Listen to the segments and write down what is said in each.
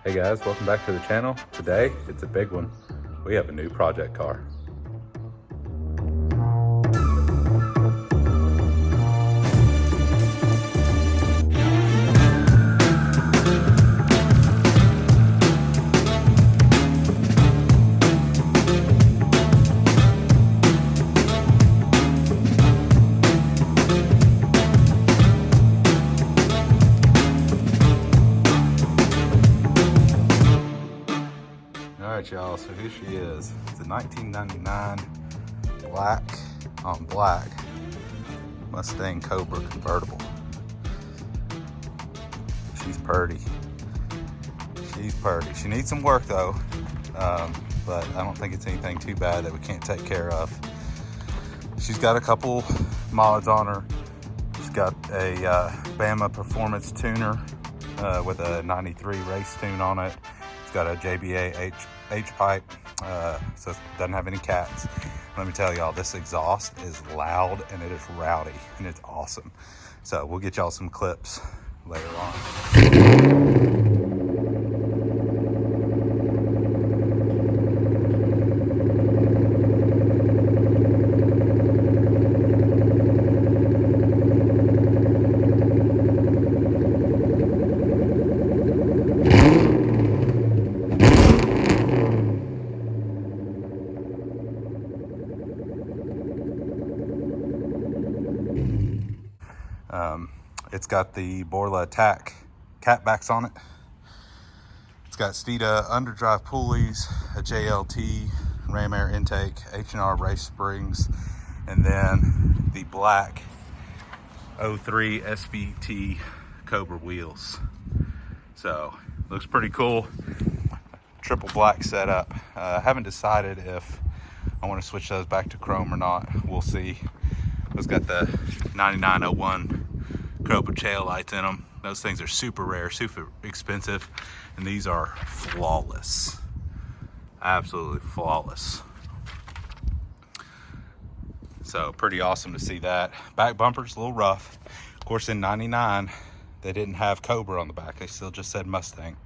Hey guys, welcome back to the channel. Today, it's a big one. We have a new project car. Alright y'all, so here she is. It's a 1999 black on black Mustang Cobra convertible. She's purty. She's purty. She needs some work though, but I don't think it's anything too bad that we can't take care of. She's got a couple mods on her. She's got a Bama Performance tuner with a 93 race tune on it. It's got a JBA H-pipe, so it doesn't have any cats. Let me tell y'all, this exhaust is loud and it is rowdy and it's awesome. So we'll get y'all some clips later on. It's got the Borla Attack catbacks on it. It's got Steeda underdrive pulleys, a JLT ram air intake, H&R race springs, and then the black 03 SVT Cobra wheels. So looks pretty cool. Triple black setup. Haven't decided if I want to switch those back to chrome or not. We'll see. It's got the 9901 Cobra tail lights in them. Those things are super rare, super expensive, and these are flawless. Absolutely flawless. So pretty awesome to see that. Back bumper's a little rough. Of course, in 99, they didn't have Cobra on the back. They still just said Mustang.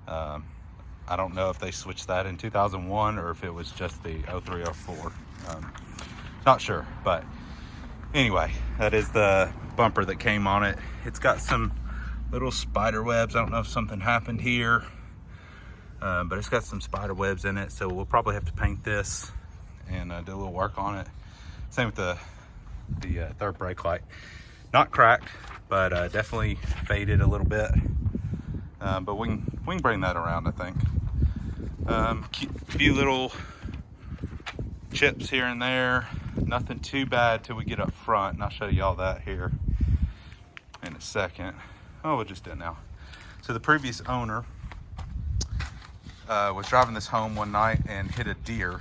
I don't know if they switched that in 2001 or if it was just the 03 or 04. Not sure, but anyway, that is the bumper that came on it. It's got some little spider webs. I don't know if something happened here, but it's got some spider webs in it, so we'll probably have to paint this and do a little work on it. Same with the third brake light. Not cracked, but definitely faded a little bit. But we can bring that around, I think. Few little chips here and there. Nothing too bad till we get up front, and I'll show y'all that here in a second. Oh, we'll just do it now. So the previous owner was driving this home one night and hit a deer,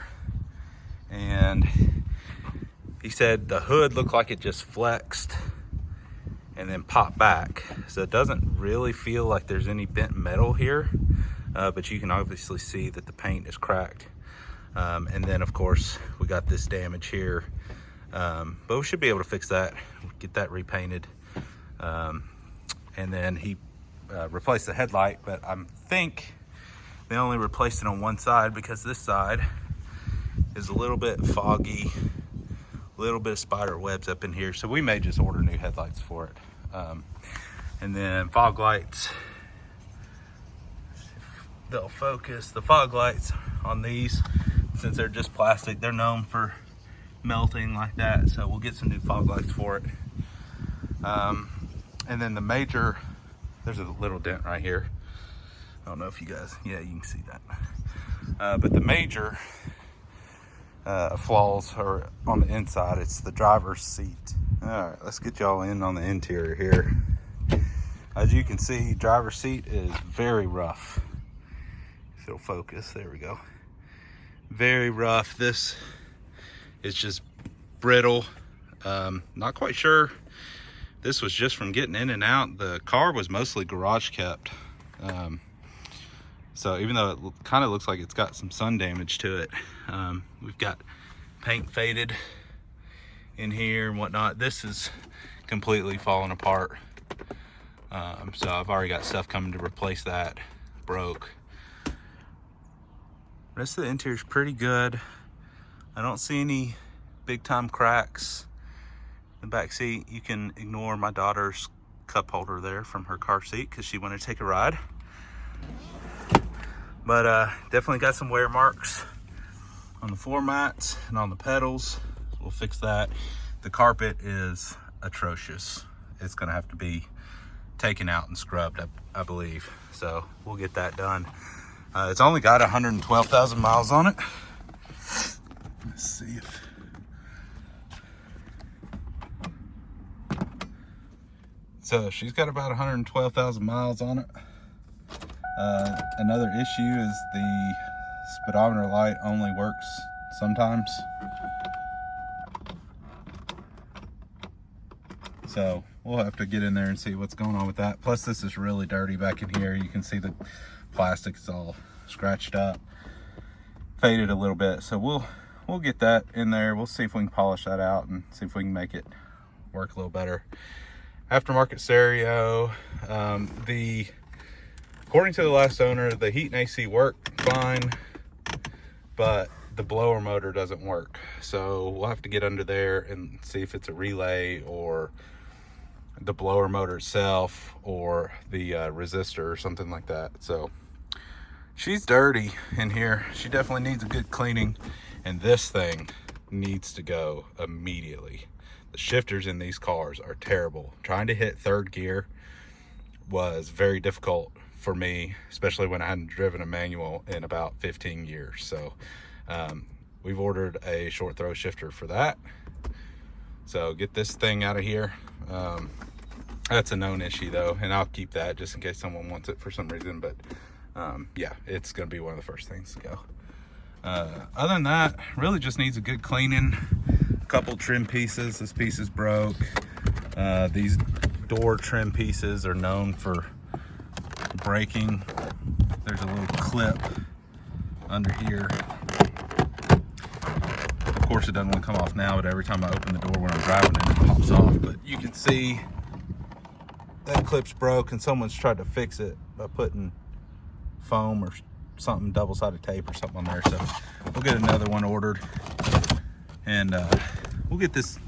and he said the hood looked like it just flexed and then popped back. So it doesn't really feel like there's any bent metal here, but you can obviously see that the paint is cracked. And then of course we got this damage here, but we should be able to fix that, get that repainted. And then he replaced the headlight, but I think they only replaced it on one side because this side is a little bit foggy, a little bit of spider webs up in here, so we may just order new headlights for it. And then fog lights, they'll focus. The fog lights on these, since they're just plastic, they're known for melting like that, so we'll get some new fog lights for it. And then the major, there's a little dent right here. I don't know if you guys, yeah, you can see that. But the major flaws are on the inside. It's the driver's seat. All right, let's get y'all in on the interior here. As you can see, driver's seat is very rough. If it'll focus, there we go. Very rough. This is just brittle. Not quite sure. This was just from getting in and out. The car was mostly garage kept. So even though it kind of looks like it's got some sun damage to it, we've got paint faded in here and whatnot. This is completely falling apart. So I've already got stuff coming to replace that. broke. Rest of the interior is pretty good. I don't see any big time cracks in the back seat. You can ignore my daughter's cup holder there from her car seat because she wanted to take a ride. But definitely got some wear marks on the floor mats and on the pedals. We'll fix that. The carpet is atrocious. It's gonna have to be taken out and scrubbed, I believe. So we'll get that done. It's only got 112,000 miles on it. Let's see if... So she's got about 112,000 miles on it. Another issue is the speedometer light only works sometimes. So we'll have to get in there and see what's going on with that. Plus this is really dirty back in here. You can see the plastic is all scratched up, faded a little bit. So we'll get that in there. We'll see if we can polish that out and see if we can make it work a little better. Aftermarket stereo. According to the last owner, the heat and AC work fine, but the blower motor doesn't work. So we'll have to get under there and see if it's a relay or the blower motor itself or the resistor or something like that. So she's dirty in here. She definitely needs a good cleaning, and this thing needs to go immediately. The shifters in these cars are terrible. Trying to hit third gear was very difficult for me, especially when I hadn't driven a manual in about 15 years. So we've ordered a short throw shifter for that. So get this thing out of here. That's a known issue though, and I'll keep that just in case someone wants it for some reason. But yeah, it's gonna be one of the first things to go. Other than that, really just needs a good cleaning. A couple trim pieces. This piece is broke. These door trim pieces are known for breaking. There's a little clip under here. Of course it doesn't want to come off now, but every time I open the door when I'm driving it pops off. But you can see that clip's broke and someone's tried to fix it by putting foam or something, double-sided tape or something on there. So we'll get another one ordered, and we'll get this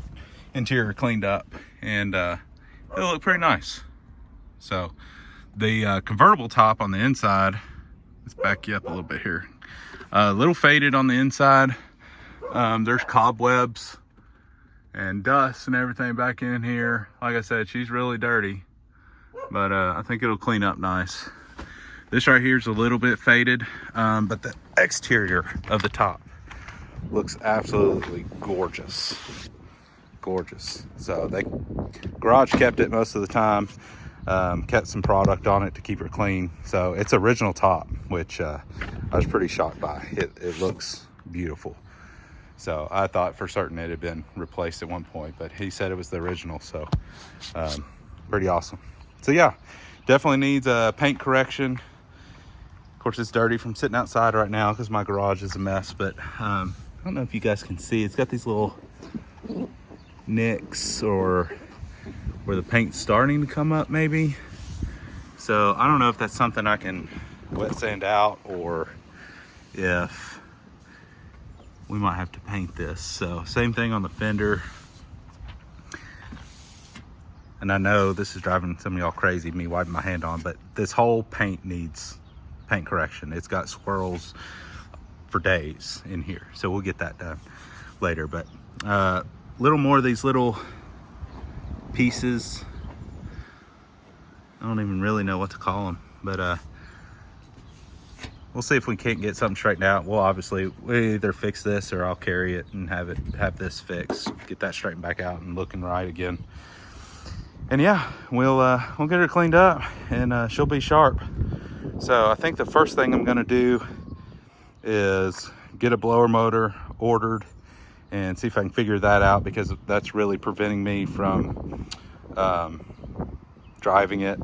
interior cleaned up, and it'll look pretty nice. So the convertible top on the inside, let's back you up a little bit here, a little faded on the inside. There's cobwebs and dust and everything back in here. Like I said, she's really dirty, but I think it'll clean up nice. This right here is a little bit faded, but the exterior of the top looks absolutely gorgeous. Gorgeous. So they garage kept it most of the time. Kept some product on it to keep it clean. So it's original top, which I was pretty shocked by. It looks beautiful. So I thought for certain it had been replaced at one point, but he said it was the original. So pretty awesome. So yeah, definitely needs a paint correction. Of course, it's dirty from sitting outside right now because my garage is a mess. But I don't know if you guys can see. It's got these little nicks or where the paint's starting to come up maybe. So I don't know if that's something I can wet sand out or if we might have to paint this. So same thing on the fender. And I know this is driving some of y'all crazy, me wiping my hand on, but this whole paint needs paint correction. It's got swirls for days in here. So we'll get that done later. But little more of these little pieces. I don't even really know what to call them, but we'll see if we can't get something straightened out. We'll either fix this or I'll carry it and have this fixed, get that straightened back out and looking right again. And yeah, we'll get her cleaned up, and she'll be sharp. So I think the first thing I'm gonna do is get a blower motor ordered and see if I can figure that out, because that's really preventing me from driving it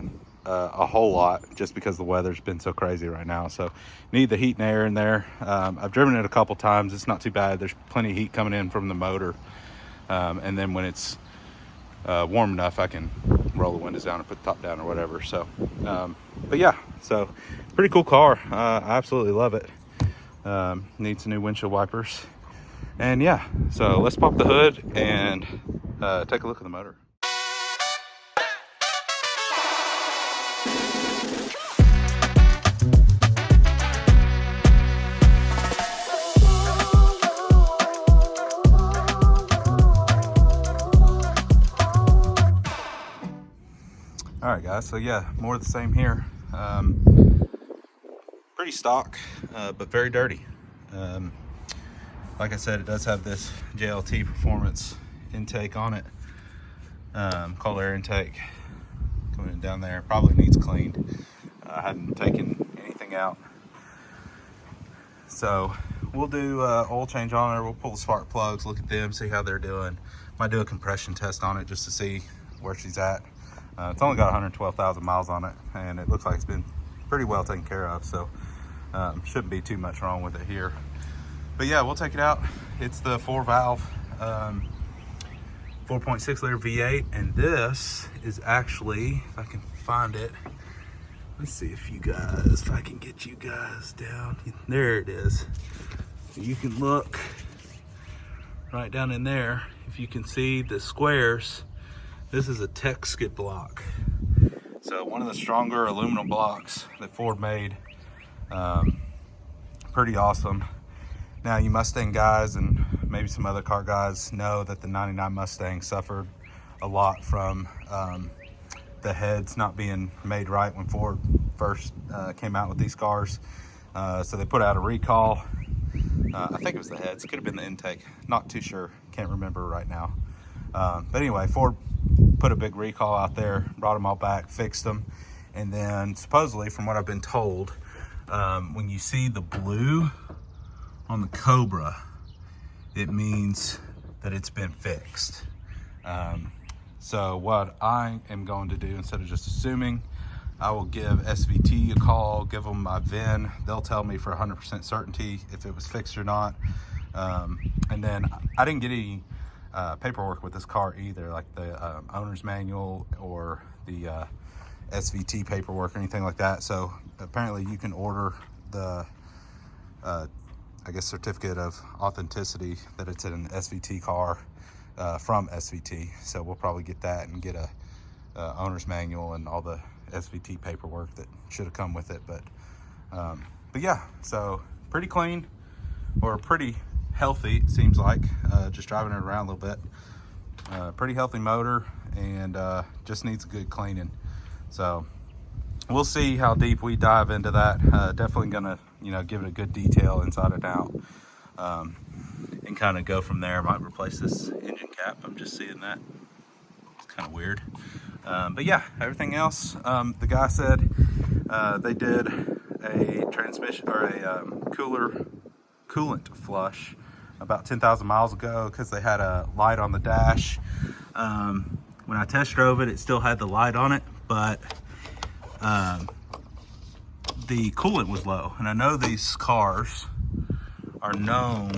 a whole lot, just because the weather's been so crazy right now. So need the heat and air in there. I've driven it a couple times. It's not too bad. There's plenty of heat coming in from the motor. And then when it's warm enough, I can roll the windows down and put the top down or whatever. So but yeah, so pretty cool car. I absolutely love it. Needs new windshield wipers. And yeah, so let's pop the hood and take a look at the motor. All right, guys, so yeah, more of the same here. Pretty stock, but very dirty. Like I said, it does have this JLT performance intake on it, cold air intake coming down there. Probably needs cleaned. I hadn't taken anything out. So we'll do oil change on her. We'll pull the spark plugs, look at them, see how they're doing. Might do a compression test on it just to see where she's at. It's only got 112,000 miles on it, and it looks like it's been pretty well taken care of, so shouldn't be too much wrong with it here. But yeah, we'll take it out. It's the 4-valve 4.6 liter V8, and this is actually, if I can find it, let's see if I can get you guys down. There it is. You can look right down in there. If you can see the squares, this is a tech skid block. So one of the stronger aluminum blocks that Ford made. Pretty awesome. Now, you Mustang guys and maybe some other car guys know that the 99 Mustang suffered a lot from the heads not being made right when Ford first came out with these cars. So they put out a recall. I think it was the heads, could have been the intake, not too sure, can't remember right now. But anyway, Ford put a big recall out there, brought them all back, fixed them, and then supposedly, from what I've been told, when you see the blue on the Cobra, it means that it's been fixed. So what I am going to do, instead of just assuming, I will give SVT a call, give them my VIN. They'll tell me for 100% certainty if it was fixed or not. And then I didn't get any paperwork with this car either, like the owner's manual or the SVT paperwork or anything like that. So apparently you can order the I guess certificate of authenticity that it's an SVT car from SVT. So we'll probably get that and get a owner's manual and all the SVT paperwork that should have come with it. But yeah, so pretty clean, or pretty healthy, it seems like, just driving it around a little bit. Pretty healthy motor, and just needs a good cleaning. So we'll see how deep we dive into that. Definitely gonna, give it a good detail inside and out, and kind of go from there. Might replace this engine cap. I'm just seeing that. It's kind of weird. But yeah, everything else, the guy said they did a transmission or a coolant flush about 10,000 miles ago, because they had a light on the dash. When I test drove it, it still had the light on it, but the coolant was low. And I know these cars are known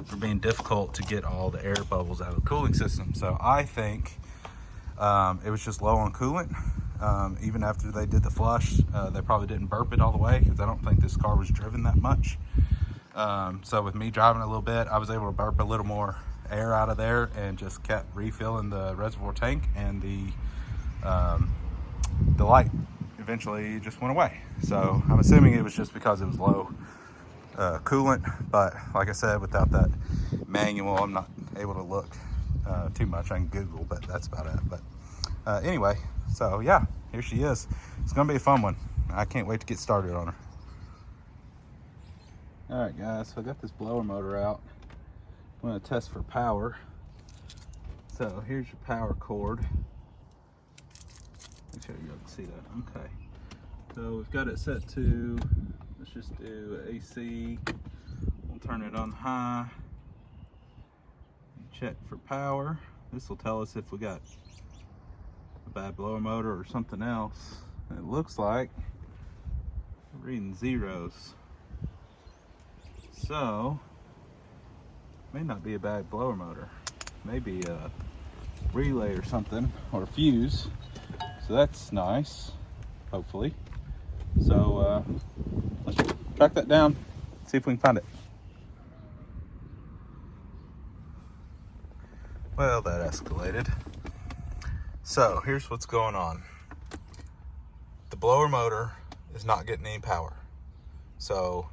for being difficult to get all the air bubbles out of the cooling system. So I think it was just low on coolant. Even after they did the flush, they probably didn't burp it all the way, because I don't think this car was driven that much. So with me driving a little bit, I was able to burp a little more air out of there, and just kept refilling the reservoir tank, and the light eventually just went away. So I'm assuming it was just because it was low coolant, but like I said, without that manual, I'm not able to look too much. I can Google, but that's about it. But anyway, so yeah, here she is. It's gonna be a fun one. I can't wait to get started on her. All right, guys, so I got this blower motor out. I'm gonna test for power. So here's your power cord. Make sure you can see that. Okay. So we've got it set to, let's just do AC. We'll turn it on high. Check for power. This will tell us if we got a bad blower motor or something else. And it looks like we're reading zeros. So, may not be a bad blower motor. Maybe a relay or something, or a fuse. So that's nice, hopefully. So track that down, see if we can find it. Well, that escalated. So here's what's going on. The blower motor is not getting any power. So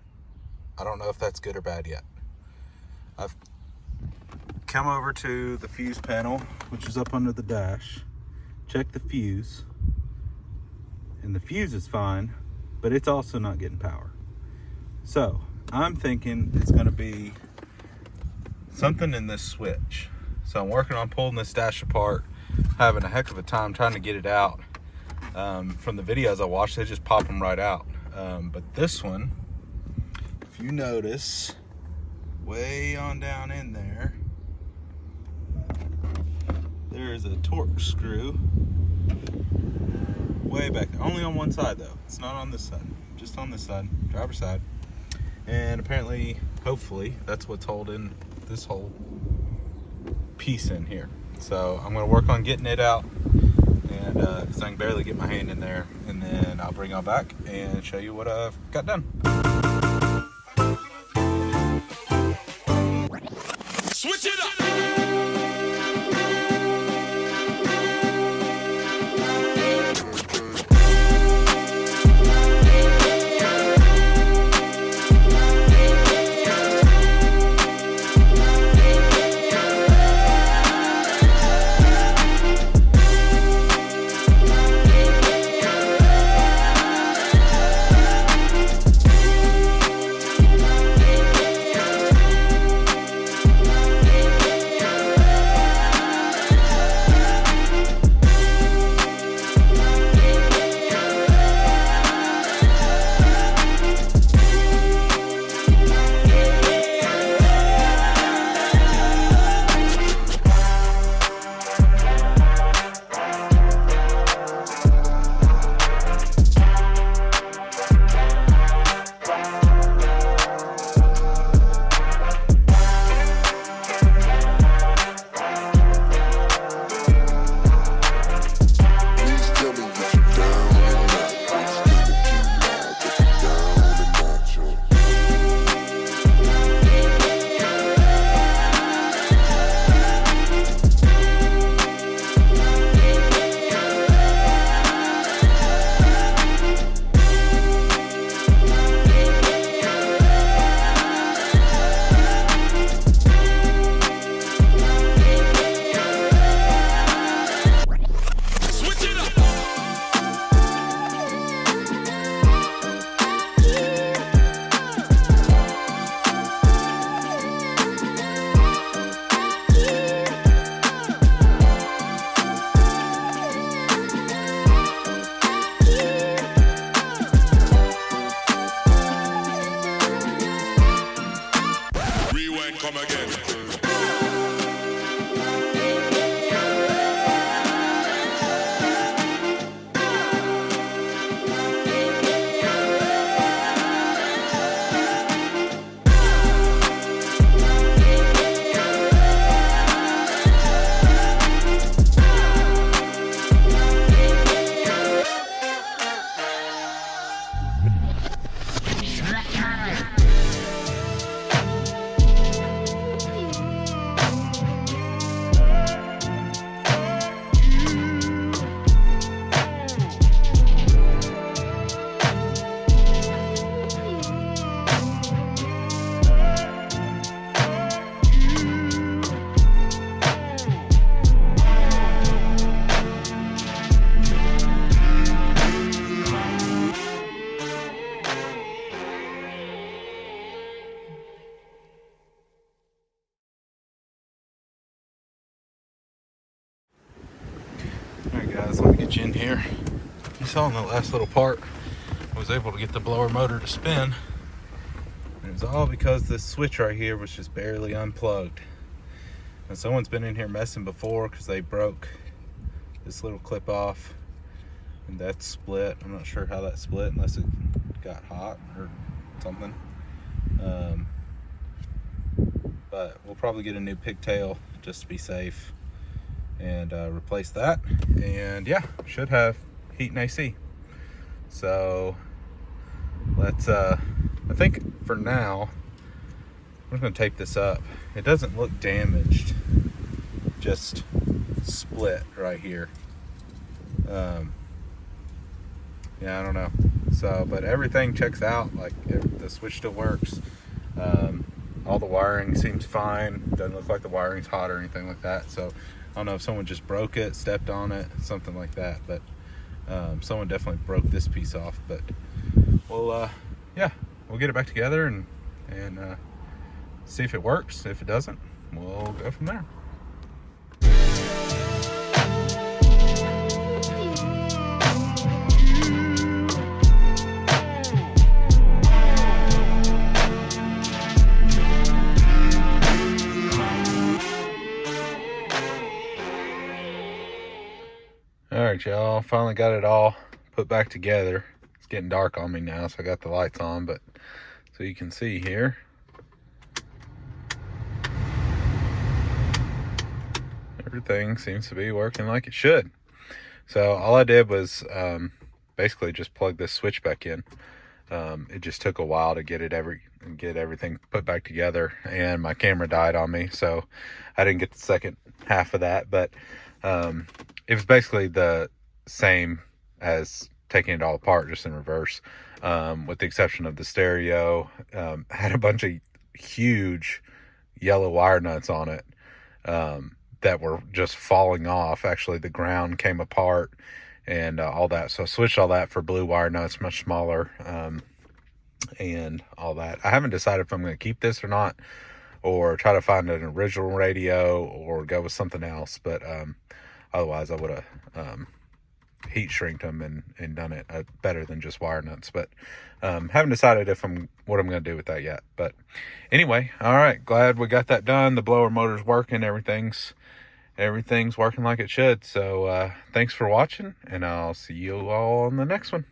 I don't know if that's good or bad yet. I've come over to the fuse panel, which is up under the dash, checked the fuse, and the fuse is fine, but it's also not getting power. So I'm thinking it's gonna be something in this switch. So I'm working on pulling this dash apart, having a heck of a time trying to get it out. From the videos I watched, they just pop them right out. But this one, if you notice, way on down in there, there is a torque screw way back there. Only on one side though. It's not on this side, just on this side, driver's side. And apparently, hopefully, that's what's holding this whole piece in here. So I'm gonna work on getting it out, and because I can barely get my hand in there, and then I'll bring y'all back and show you what I've got done. Switch it up. Come again. Alright guys, let me get you in here. You saw in the last little part, I was able to get the blower motor to spin. And it was all because this switch right here was just barely unplugged. And someone's been in here messing before because they broke this little clip off. And that's split. I'm not sure how that split unless it got hot or something. But we'll probably get a new pigtail just to be safe and replace that. And yeah, should have heat and AC. So let's I think for now, I'm just going to tape this up. It doesn't look damaged, just split right here. Yeah, I don't know. So, but everything checks out. Like, the switch still works. All the wiring seems fine. Doesn't look like the wiring's hot or anything like that. So, I don't know if someone just broke it, stepped on it, something like that. But someone definitely broke this piece off. But we'll, yeah, we'll get it back together and see if it works. If it doesn't, we'll go from there. Alright, y'all, finally got it all put back together. It's getting dark on me now, so I got the lights on, but so you can see here, everything seems to be working like it should. So all I did was basically just plug this switch back in. It just took a while to get everything put back together, and my camera died on me, so I didn't get the second half of that. But it was basically the same as taking it all apart, just in reverse, with the exception of the stereo. Had a bunch of huge yellow wire nuts on it that were just falling off. Actually, the ground came apart and all that. So I switched all that for blue wire nuts, much smaller, and all that. I haven't decided if I'm going to keep this or not, or try to find an original radio, or go with something else. But otherwise, I would have heat shrinked them and done it better than just wire nuts. But haven't decided what I'm going to do with that yet. But anyway, all right, glad we got that done. The blower motor's working. Everything's working like it should. So thanks for watching, and I'll see you all on the next one.